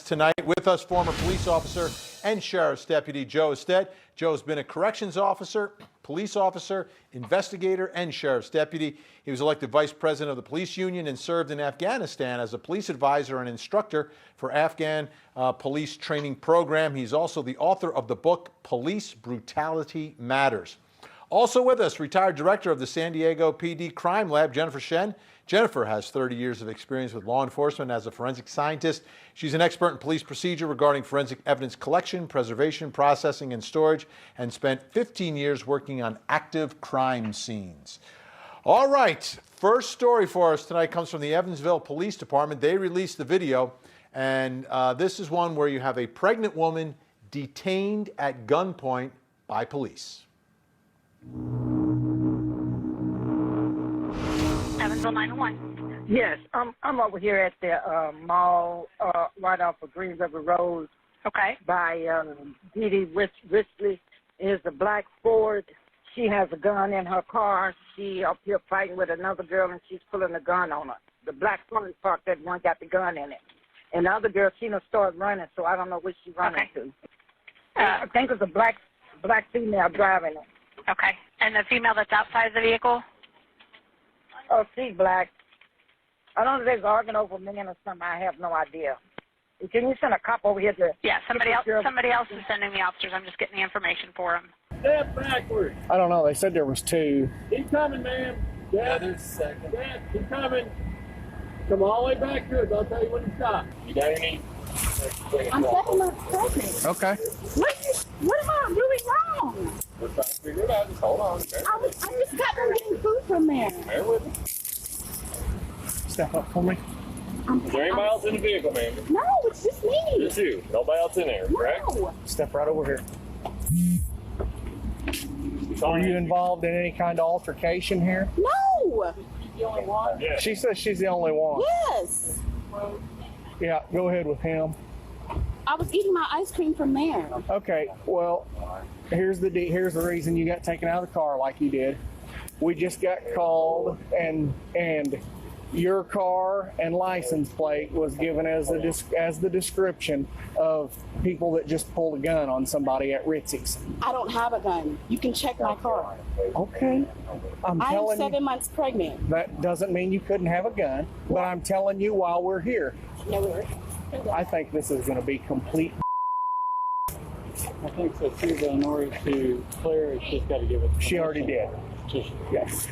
Tonight with us, former police officer and sheriff's deputy Joe Estet. Joe's been a corrections officer, police officer, investigator, and sheriff's deputy. He was elected vice president of the police union and served in Afghanistan as a police advisor and instructor for Afghan police training program. He's also the author of the book Police Brutality Matters. Also with us, retired director of the San Diego PD Crime Lab, Jennifer Shen. Jennifer has 30 years of experience with law enforcement as a forensic scientist. She's an expert in police procedure regarding forensic evidence collection, preservation, processing, and storage, and spent 15 years working on active crime scenes. All right, first story for us tonight comes from the Evansville Police Department. They released the video, and this is one where you have a pregnant woman detained at gunpoint by police. Evansville 911. Yes, I'm over here at the mall right off of Green River Road. Okay. By Dee Risley. Is a black Ford. She has a gun in her car. She up here fighting with another girl, and she's pulling a gun on her. The black Ford parked, that one got the gun in it. And the other girl, she done started running, so I don't know where she's running to. I think it's a black female driving it. Okay. And the female that's outside the vehicle? Oh, she's black. I don't know if they're arguing over men or something. I have no idea. Can you send a cop over here to... Yeah, somebody else is sending the officers. I'm just getting the information for them. Step backwards. I don't know. They said there was two. Keep coming, ma'am. Dad, there's a second. Dad, keep coming. Come all the way back to us. I'll tell you when to stop. You got any? I'm 7 months pregnant. Okay. What am I doing wrong? We're trying to figure it out. Just hold on. I just got done getting food from there. Bear with me. Step up for me. Is there anybody else in the vehicle, ma'am? No, it's just me. Just you. Nobody else in there, correct? No. Step right over here. Are you involved in any kind of altercation here? No. She's the only one? Yeah. She says she's the only one. Yes. Yeah, go ahead with him. I was eating my ice cream from there. Okay, well, here's the reason you got taken out of the car like you did. We just got called, and your car and license plate was given as the description of people that just pulled a gun on somebody at Ritzy's. I don't have a gun. You can check my car. Okay. I am telling 7 months pregnant. That doesn't mean you couldn't have a gun, but I'm telling you while we're here. No, we're. I think this is going to be complete. I think so too, but in order to clear it, she's got to give it. She already did. Yes.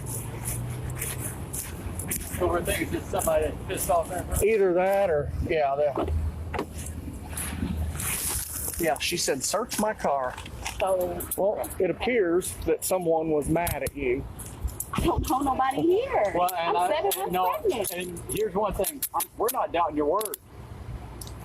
So we're thinking it's somebody that's pissed off there. Either that or, yeah, she said, search my car. So, Well, it appears that someone was mad at you. I don't know nobody here. Well, and I'm 7 months pregnant. And here's one thing: we're not doubting your word.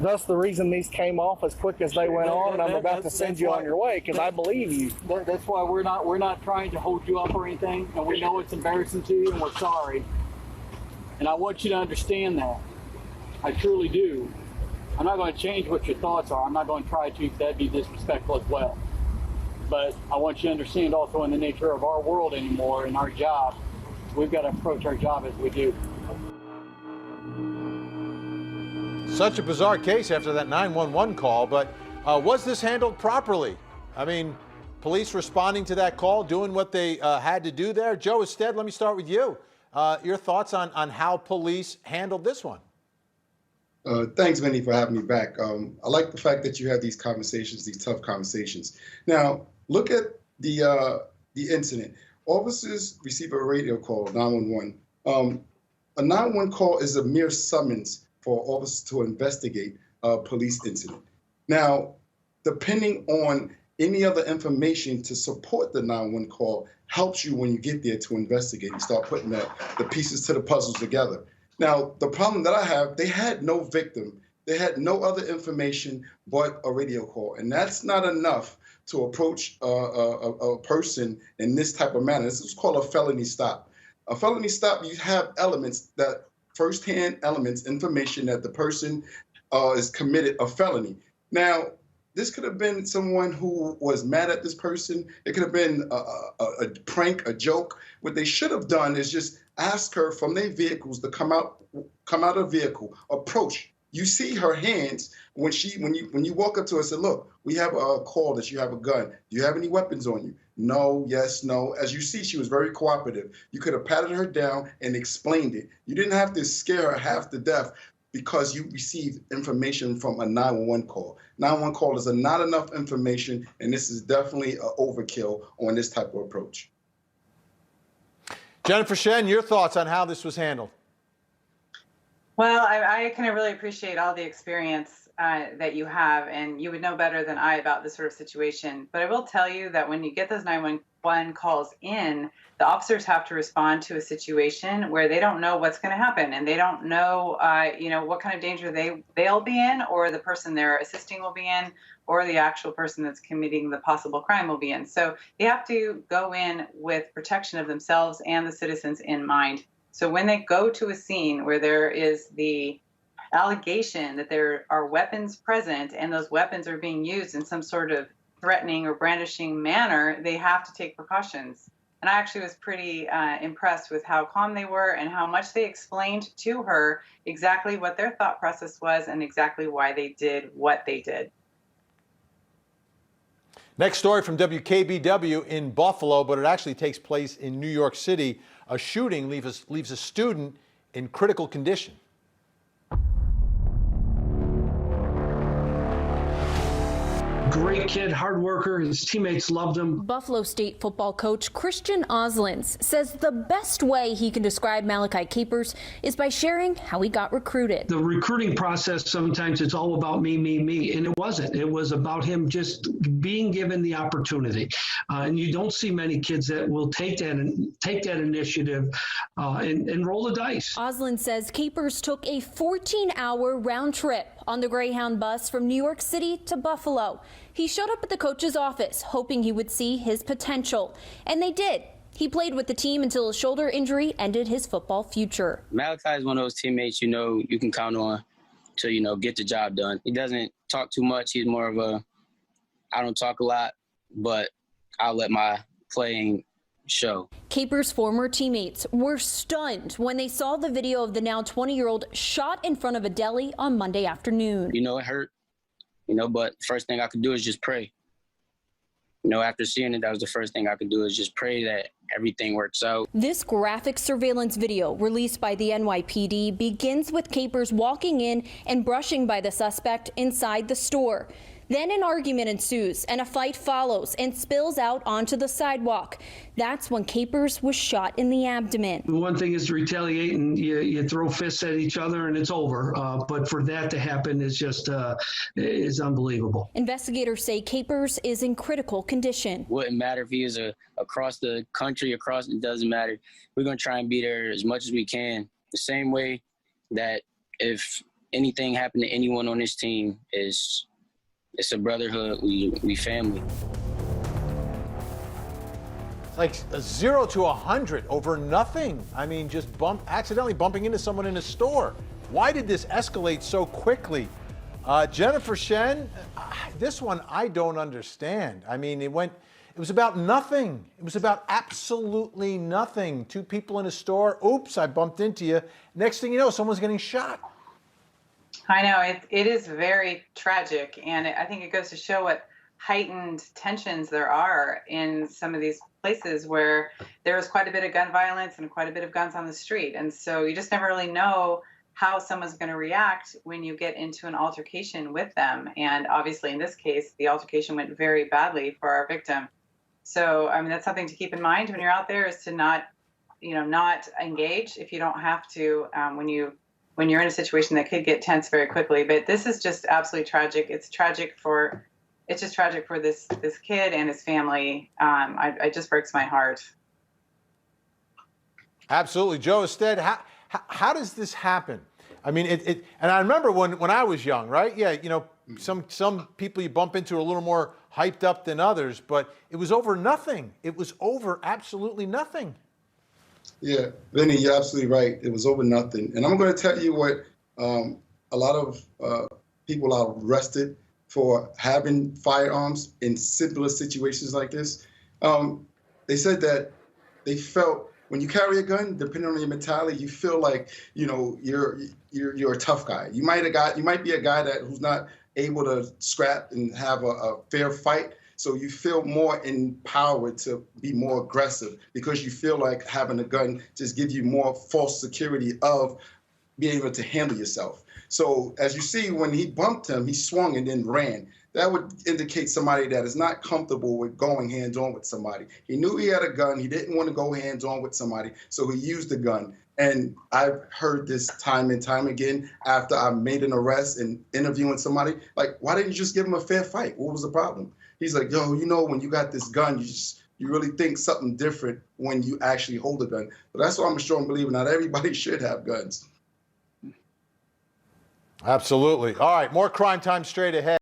Thus the reason these came off as quick as they went on, and I'm about to send you on your way because I believe you. That's why we're not trying to hold you up or anything, and we know it's embarrassing to you, and we're sorry. And I want you to understand that. I truly do. I'm not going to change what your thoughts are. I'm not going to try to. That'd be disrespectful as well. But I want you to understand also in the nature of our world anymore and our job, we've got to approach our job as we do. Such a bizarre case after that 911 call, but was this handled properly? I mean, police responding to that call, doing what they had to do there. Joe Estet, let me start with you. Your thoughts on how police handled this one? Thanks, Vinny, for having me back. I like the fact that you have these conversations, these tough conversations. Now, look at the incident. Officers receive a radio call, 911. A 911 call is a mere summons for officers to investigate a police incident. Now, depending on any other information to support the 911 call helps you when you get there to investigate and start putting the pieces to the puzzle together. Now, the problem that I have, they had no victim. They had no other information but a radio call. And that's not enough to approach a person in this type of manner. This is called a felony stop. A felony stop, you have elements that firsthand elements, information that the person is committed a felony. Now, this could have been someone who was mad at this person. It could have been a prank, a joke. What they should have done is just ask her from their vehicles to come out of the vehicle, approach You see her hands when you walk up to her and say, look, we have a call that you have a gun. Do you have any weapons on you? No, yes, no. As you see, she was very cooperative. You could have patted her down and explained it. You didn't have to scare her half to death because you received information from a 911 call. 911 call is not enough information, and this is definitely an overkill on this type of approach. Jennifer Shen, your thoughts on how this was handled? Well, I kind of really appreciate all the experience that you have, and you would know better than I about this sort of situation. But I will tell you that when you get those 911 calls in, the officers have to respond to a situation where they don't know what's going to happen, and they don't know, what kind of danger they'll be in, or the person they're assisting will be in, or the actual person that's committing the possible crime will be in. So they have to go in with protection of themselves and the citizens in mind. So when they go to a scene where there is the allegation that there are weapons present and those weapons are being used in some sort of threatening or brandishing manner, they have to take precautions. And I actually was pretty impressed with how calm they were and how much they explained to her exactly what their thought process was and exactly why they did what they did. Next story from WKBW in Buffalo, but it actually takes place in New York City. A shooting leaves a student in critical condition. Great kid, hard worker. His teammates loved him. Buffalo State football coach Christian Oslins says the best way he can describe Malachi Capers is by sharing how he got recruited. The recruiting process, sometimes it's all about me, and it wasn't. It was about him just being given the opportunity. And you don't see many kids that will take that initiative and roll the dice. Oslin says Capers took a 14-hour round trip on the Greyhound bus from New York City to Buffalo. He showed up at the coach's office hoping he would see his potential, and they did. He played with the team until a shoulder injury ended his football future. Malachi is one of those teammates you can count on to get the job done. He doesn't talk too much. He's more of I don't talk a lot, but I'll let my playing show. Capers' former teammates were stunned when they saw the video of the now 20-year-old shot in front of a deli on Monday afternoon. It hurt, but the first thing I could do is just pray. After seeing it, that was the first thing I could do is just pray that everything works out. This graphic surveillance video released by the NYPD begins with Capers walking in and brushing by the suspect inside the store. Then an argument ensues and a fight follows and spills out onto the sidewalk. That's when Capers was shot in the abdomen. One thing is to retaliate and you throw fists at each other and it's over. But for that to happen is just is unbelievable. Investigators say Capers is in critical condition. Wouldn't matter if he is across the country, it doesn't matter. We're going to try and be there as much as we can. The same way that if anything happened to anyone on this team it's a brotherhood. We family. It's like a 0 to 100 over nothing. I mean, just accidentally bumping into someone in a store. Why did this escalate so quickly? Jennifer Shen, this one I don't understand. I mean, it was about nothing. It was about absolutely nothing. Two people in a store. Oops, I bumped into you. Next thing you know, someone's getting shot. I know, it is very tragic, and I think it goes to show what heightened tensions there are in some of these places where there is quite a bit of gun violence and quite a bit of guns on the street. And so you just never really know how someone's going to react when you get into an altercation with them. And obviously in this case, the altercation went very badly for our victim. So, I mean, that's something to keep in mind when you're out there, is to not engage if you don't have to, when you're in a situation that could get tense very quickly. But this is just absolutely tragic. It's just tragic for this kid and his family. It just breaks my heart. Absolutely. Joe Ested, how does this happen? I mean, and I remember when I was young, right? Yeah, some people you bump into are a little more hyped up than others, but it was over nothing. It was over absolutely nothing. Yeah, Vinny, you're absolutely right. It was over nothing. And I'm going to tell you what a lot of people are arrested for having firearms in similar situations like this. They said that they felt when you carry a gun, depending on your mentality, you feel like, you know, you're a tough guy. You might be a guy who's not able to scrap and have a fair fight. So you feel more empowered to be more aggressive because you feel like having a gun just gives you more false security of being able to handle yourself. So as you see, when he bumped him, he swung and then ran. That would indicate somebody that is not comfortable with going hands-on with somebody. He knew he had a gun. He didn't want to go hands-on with somebody, so he used the gun. And I've heard this time and time again after I made an arrest and interviewing somebody, like, why didn't you just give him a fair fight? What was the problem? He's like, yo, you know, when you got this gun, you really think something different when you actually hold a gun. But that's why I'm a strong believer. Not everybody should have guns. Absolutely. All right, more Crime Time straight ahead.